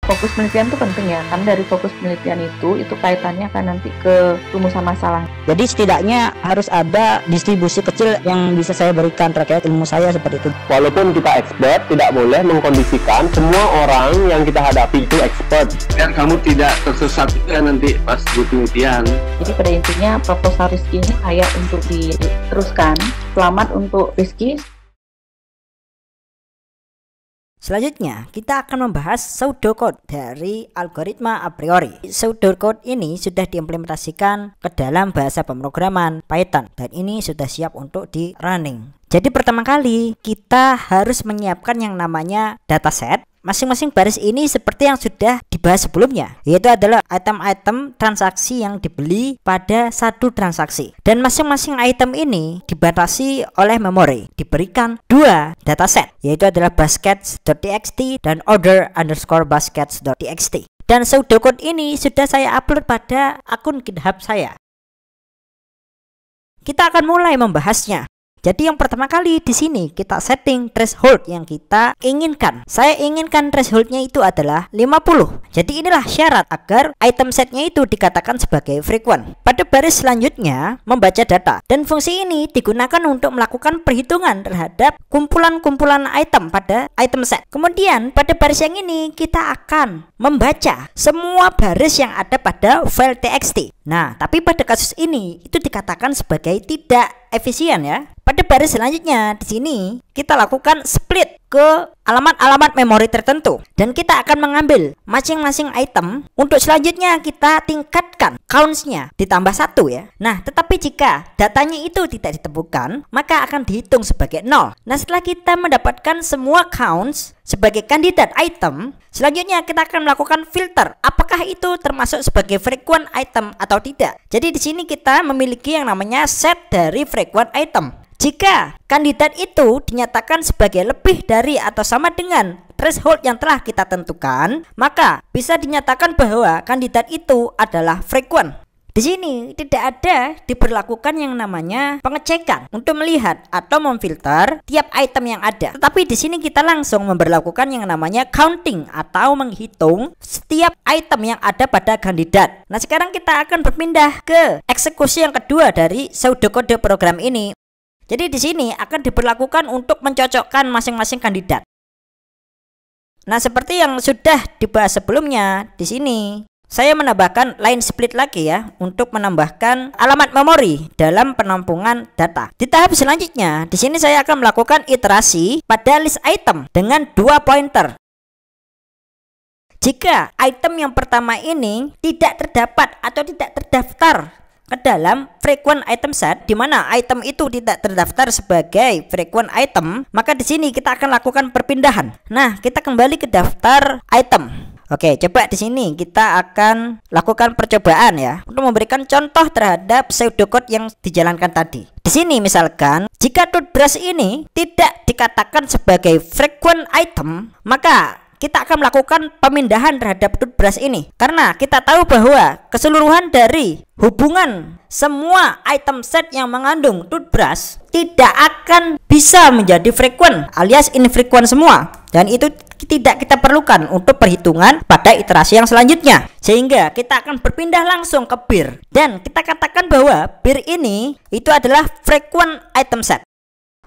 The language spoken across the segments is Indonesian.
Fokus penelitian itu penting ya, kan dari fokus penelitian itu kaitannya kan nanti ke rumusan masalah. Jadi setidaknya harus ada distribusi kecil yang bisa saya berikan terkait ilmu saya seperti itu. Walaupun kita expert, tidak boleh mengkondisikan semua orang yang kita hadapi itu expert. Biar kamu tidak tersesat juga nanti pas buat penelitian. Jadi pada intinya proposal Rizky ini layak untuk diteruskan. Selamat untuk Rizky. Selanjutnya, kita akan membahas pseudocode dari algoritma a priori. Pseudocode ini sudah diimplementasikan ke dalam bahasa pemrograman Python dan ini sudah siap untuk di running. Jadi pertama kali kita harus menyiapkan yang namanya dataset. Masing-masing baris ini seperti yang sudah dibahas sebelumnya, yaitu adalah item-item transaksi yang dibeli pada satu transaksi. Dan masing-masing item ini dibatasi oleh memori. Diberikan dua dataset, yaitu adalah baskets.txt dan order_baskets.txt. Dan pseudocode ini sudah saya upload pada akun GitHub saya. Kita akan mulai membahasnya. Jadi yang pertama kali di sini kita setting threshold yang kita inginkan. Saya inginkan thresholdnya itu adalah 50. Jadi inilah syarat agar item setnya itu dikatakan sebagai frequent. Pada baris selanjutnya membaca data. Dan fungsi ini digunakan untuk melakukan perhitungan terhadap kumpulan-kumpulan item pada item set. Kemudian pada baris yang ini kita akan membaca semua baris yang ada pada file txt. Nah, tapi pada kasus ini itu dikatakan sebagai tidak efisien ya. Pada baris selanjutnya di sini kita lakukan split ke alamat-alamat memori tertentu dan kita akan mengambil masing-masing item. Untuk selanjutnya kita tingkatkan counts-nya ditambah 1 ya. Nah, tetapi jika datanya itu tidak ditemukan, maka akan dihitung sebagai 0. Nah, setelah kita mendapatkan semua counts sebagai kandidat item, selanjutnya kita akan melakukan filter apakah itu termasuk sebagai frequent item atau tidak. Jadi di sini kita memiliki yang namanya set dari frequent item. Jika kandidat itu dinyatakan sebagai lebih dari atau sama dengan threshold yang telah kita tentukan, maka bisa dinyatakan bahwa kandidat itu adalah frequent. Di sini tidak ada diberlakukan yang namanya pengecekan untuk melihat atau memfilter tiap item yang ada. Tetapi di sini kita langsung memberlakukan yang namanya counting atau menghitung setiap item yang ada pada kandidat. Nah, sekarang kita akan berpindah ke eksekusi yang kedua dari pseudocode program ini. Jadi di sini akan diberlakukan untuk mencocokkan masing-masing kandidat. Nah, seperti yang sudah dibahas sebelumnya, di sini saya menambahkan line split lagi ya untuk menambahkan alamat memori dalam penampungan data. Di tahap selanjutnya, di sini saya akan melakukan iterasi pada list item dengan 2 pointer. Jika item yang pertama ini tidak terdapat atau tidak terdaftar ke dalam frequent item set, di mana item itu tidak terdaftar sebagai frequent item, maka di sini kita akan lakukan perpindahan. Nah, kita kembali ke daftar item. Oke, coba di sini kita akan lakukan percobaan ya untuk memberikan contoh terhadap pseudocode yang dijalankan tadi. Di sini misalkan jika toothbrush ini tidak dikatakan sebagai frequent item, maka kita akan melakukan pemindahan terhadap toothbrush ini karena kita tahu bahwa keseluruhan dari hubungan semua item set yang mengandung toothbrush tidak akan bisa menjadi frequent alias infrequent semua, dan itu tidak kita perlukan untuk perhitungan pada iterasi yang selanjutnya, sehingga kita akan berpindah langsung ke bir dan kita katakan bahwa bir ini itu adalah frequent item set.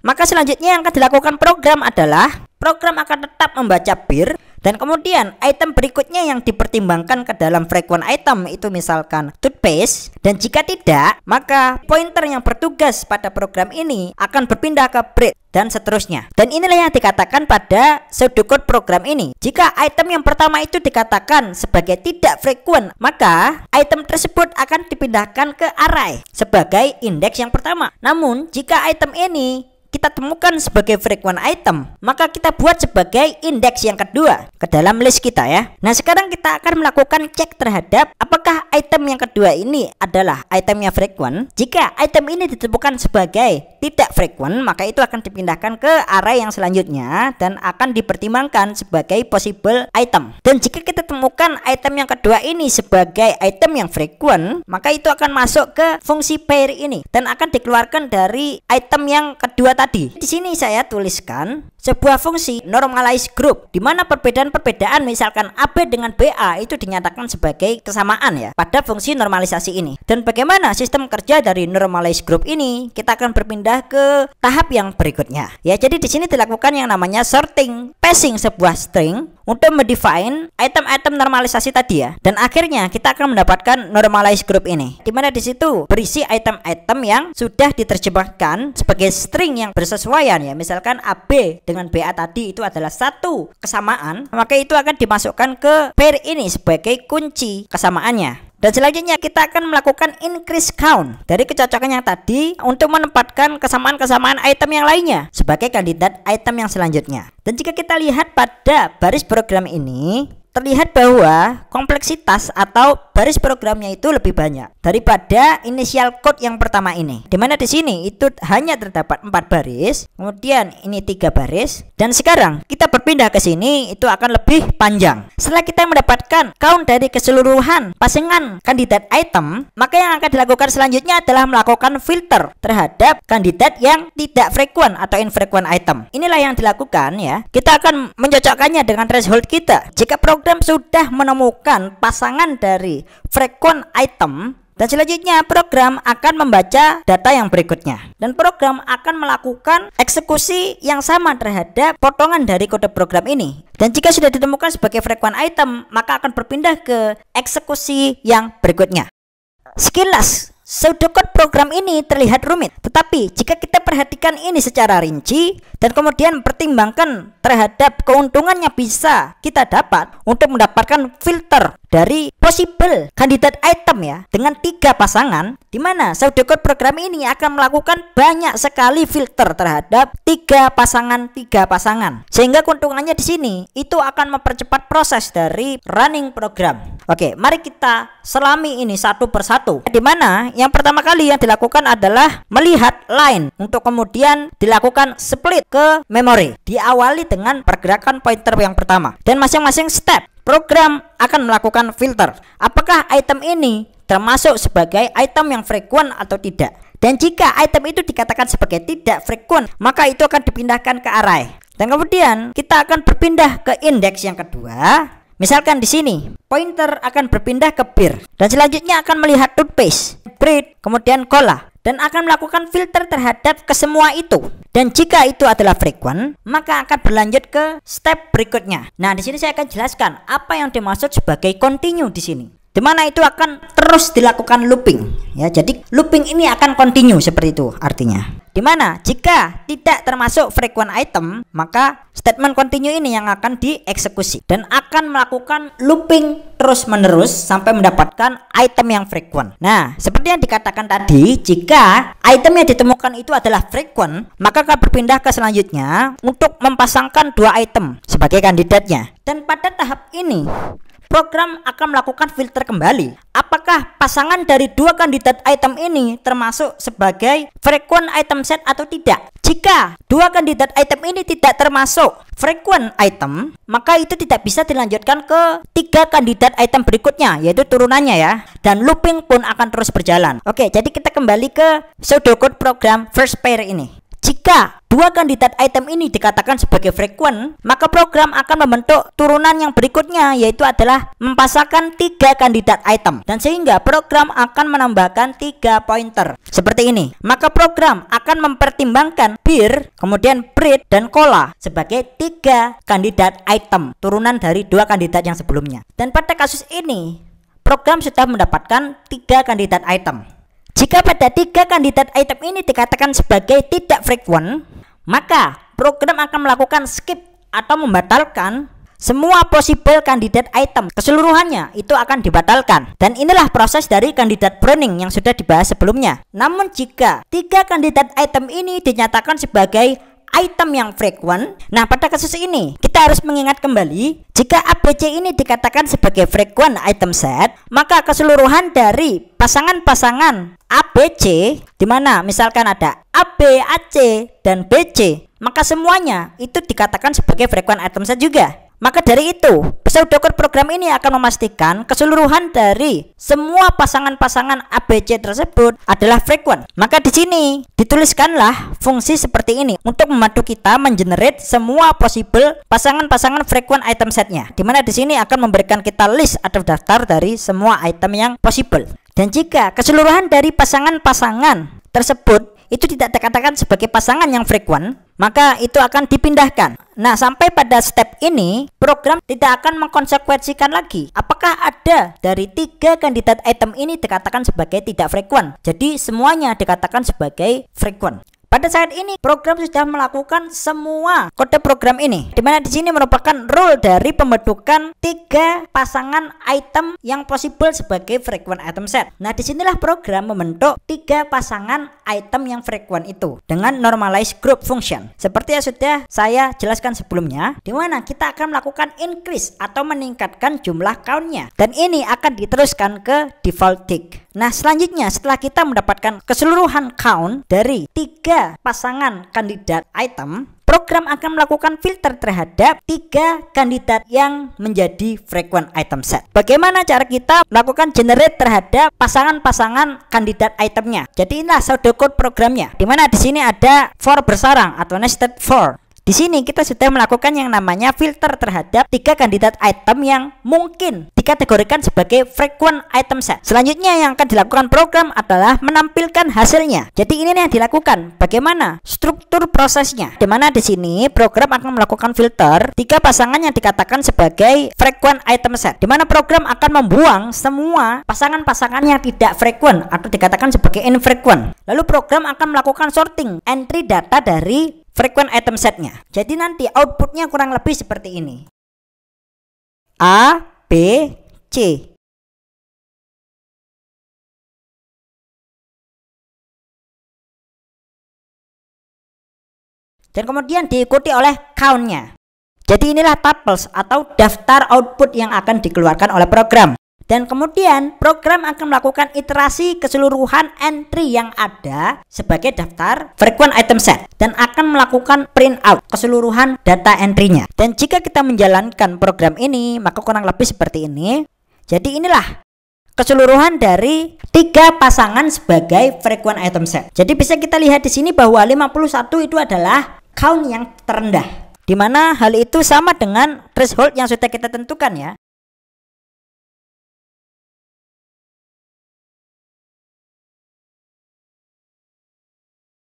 Maka selanjutnya yang akan dilakukan program adalah program akan tetap membaca bir dan kemudian item berikutnya yang dipertimbangkan ke dalam frequent item itu misalkan toothpaste, dan jika tidak maka pointer yang bertugas pada program ini akan berpindah ke bread dan seterusnya. Dan inilah yang dikatakan pada pseudocode program ini. Jika item yang pertama itu dikatakan sebagai tidak frequent, maka item tersebut akan dipindahkan ke array sebagai indeks yang pertama. Namun jika item ini kita temukan sebagai frequent item, maka kita buat sebagai indeks yang kedua ke dalam list kita ya. Nah, sekarang kita akan melakukan cek terhadap apakah item yang kedua ini adalah itemnya frequent. Jika item ini ditemukan sebagai tidak frequent, maka itu akan dipindahkan ke array yang selanjutnya dan akan dipertimbangkan sebagai possible item. Dan jika kita temukan item yang kedua ini sebagai item yang frequent, maka itu akan masuk ke fungsi pair ini dan akan dikeluarkan dari item yang kedua tadi tadi. Di sini saya tuliskan sebuah fungsi normalize group, di mana perbedaan-perbedaan misalkan AB dengan BA itu dinyatakan sebagai kesamaan ya pada fungsi normalisasi ini. Dan bagaimana sistem kerja dari normalize group ini? Kita akan berpindah ke tahap yang berikutnya. Ya, jadi di sini dilakukan yang namanya sorting, passing sebuah string untuk mendefine item-item normalisasi tadi ya. Dan akhirnya kita akan mendapatkan normalize group ini, di mana di situ berisi item-item yang sudah diterjemahkan sebagai string yang bersesuaian ya. Misalkan AB dengan BA tadi itu adalah satu kesamaan, maka itu akan dimasukkan ke pair ini sebagai kunci kesamaannya. Dan selanjutnya kita akan melakukan increase count dari kecocokan yang tadi untuk menempatkan kesamaan-kesamaan item yang lainnya sebagai kandidat item yang selanjutnya. Dan jika kita lihat pada baris program ini, terlihat bahwa kompleksitas atau baris programnya itu lebih banyak daripada initial code yang pertama ini. Dimana di sini itu hanya terdapat 4 baris, kemudian ini 3 baris, dan sekarang kita berpindah ke sini itu akan lebih panjang. Setelah kita mendapatkan count dari keseluruhan pasangan kandidat item, maka yang akan dilakukan selanjutnya adalah melakukan filter terhadap kandidat yang tidak frequent atau infrequent item. Inilah yang dilakukan ya. Kita akan mencocokkannya dengan threshold kita. Jika program sudah menemukan pasangan dari frequent item, dan selanjutnya program akan membaca data yang berikutnya, dan program akan melakukan eksekusi yang sama terhadap potongan dari kode program ini. Dan jika sudah ditemukan sebagai frequent item, maka akan berpindah ke eksekusi yang berikutnya. Sekilas pseudocode program ini terlihat rumit, tetapi jika kita perhatikan ini secara rinci dan kemudian pertimbangkan terhadap keuntungan yang bisa kita dapat untuk mendapatkan filter dari possible kandidat item ya dengan 3 pasangan, di mana pseudocode program ini akan melakukan banyak sekali filter terhadap 3 pasangan, sehingga keuntungannya di sini itu akan mempercepat proses dari running program. Oke, mari kita selami ini satu persatu, di mana yang pertama kali yang dilakukan adalah melihat line untuk kemudian dilakukan split ke memori. Diawali dengan pergerakan pointer yang pertama, dan masing-masing step program akan melakukan filter. Apakah item ini termasuk sebagai item yang frequent atau tidak? Dan jika item itu dikatakan sebagai tidak frequent, maka itu akan dipindahkan ke array. Dan kemudian kita akan berpindah ke indeks yang kedua. Misalkan di sini pointer akan berpindah ke bir, dan selanjutnya akan melihat toothpaste, bread, kemudian cola, dan akan melakukan filter terhadap kesemua itu. Dan jika itu adalah frequent, maka akan berlanjut ke step berikutnya. Nah, di sini saya akan jelaskan apa yang dimaksud sebagai continue di sini, di mana itu akan terus dilakukan looping ya. Jadi looping ini akan continue seperti itu artinya. Di mana jika tidak termasuk frequent item, maka statement continue ini yang akan dieksekusi dan akan melakukan looping terus menerus sampai mendapatkan item yang frequent. Nah, seperti yang dikatakan tadi, jika item yang ditemukan itu adalah frequent, maka akan berpindah ke selanjutnya untuk mempasangkan 2 item sebagai kandidatnya. Dan pada tahap ini program akan melakukan filter kembali. Apakah pasangan dari 2 kandidat item ini termasuk sebagai frequent item set atau tidak? Jika 2 kandidat item ini tidak termasuk frequent item, maka itu tidak bisa dilanjutkan ke 3 kandidat item berikutnya, yaitu turunannya ya. Dan looping pun akan terus berjalan. Oke, jadi kita kembali ke pseudocode program first pair ini. Jika 2 kandidat item ini dikatakan sebagai frequent, maka program akan membentuk turunan yang berikutnya, yaitu adalah mempasangkan 3 kandidat item, dan sehingga program akan menambahkan 3 pointer seperti ini. Maka program akan mempertimbangkan bir, kemudian bread, dan cola sebagai 3 kandidat item, turunan dari 2 kandidat yang sebelumnya. Dan pada kasus ini program sudah mendapatkan 3 kandidat item. Jika pada 3 kandidat item ini dikatakan sebagai tidak frequent, maka program akan melakukan skip atau membatalkan semua possible kandidat item. Keseluruhannya itu akan dibatalkan. Dan inilah proses dari kandidat pruning yang sudah dibahas sebelumnya. Namun jika 3 kandidat item ini dinyatakan sebagai item yang frequent, nah pada kasus ini kita harus mengingat kembali, jika ABC ini dikatakan sebagai frequent item set, maka keseluruhan dari pasangan-pasangan ABC, di mana misalkan ada AB, AC, dan BC, maka semuanya itu dikatakan sebagai frequent item set juga. Maka dari itu, pseudocode program ini akan memastikan keseluruhan dari semua pasangan-pasangan ABC tersebut adalah frequent. Maka di sini dituliskanlah fungsi seperti ini untuk membantu kita mengenerate semua possible pasangan-pasangan frequent item setnya. Dimana di sini akan memberikan kita list atau daftar dari semua item yang possible. Dan jika keseluruhan dari pasangan-pasangan tersebut itu tidak dikatakan sebagai pasangan yang frequent, maka itu akan dipindahkan. Nah, sampai pada step ini, program tidak akan mengkonsekuensikan lagi apakah ada dari 3 kandidat item ini dikatakan sebagai tidak frequent. Jadi semuanya dikatakan sebagai frequent. Pada saat ini program sudah melakukan semua kode program ini, dimana di sini merupakan rule dari pembentukan 3 pasangan item yang possible sebagai frequent item set. Nah, disinilah program membentuk 3 pasangan item yang frequent itu dengan normalized group function seperti yang sudah saya jelaskan sebelumnya, dimana kita akan melakukan increase atau meningkatkan jumlah countnya, dan ini akan diteruskan ke default tick. Nah, selanjutnya setelah kita mendapatkan keseluruhan count dari 3 pasangan kandidat item, program akan melakukan filter terhadap 3 kandidat yang menjadi frequent item set. Bagaimana cara kita melakukan generate terhadap pasangan-pasangan kandidat itemnya? Jadi inilah pseudocode programnya, dimana di sini ada for bersarang atau nested for. Di sini kita sudah melakukan yang namanya filter terhadap 3 kandidat item yang mungkin dikategorikan sebagai frequent item set. Selanjutnya yang akan dilakukan program adalah menampilkan hasilnya. Jadi ini yang dilakukan. Bagaimana struktur prosesnya? Dimana di sini program akan melakukan filter 3 pasangan yang dikatakan sebagai frequent item set. Dimana program akan membuang semua pasangan-pasangan yang tidak frequent atau dikatakan sebagai infrequent. Lalu program akan melakukan sorting entry data dari frequent item setnya. Jadi nanti outputnya kurang lebih seperti ini. A, B, C. Dan kemudian diikuti oleh count-nya. Jadi inilah tuples atau daftar output yang akan dikeluarkan oleh program. Dan kemudian program akan melakukan iterasi keseluruhan entry yang ada sebagai daftar frequent item set dan akan melakukan print out keseluruhan data entry-nya. Dan jika kita menjalankan program ini, maka kurang lebih seperti ini. Jadi inilah keseluruhan dari 3 pasangan sebagai frequent item set. Jadi bisa kita lihat di sini bahwa 51 itu adalah count yang terendah, dimana hal itu sama dengan threshold yang sudah kita tentukan ya.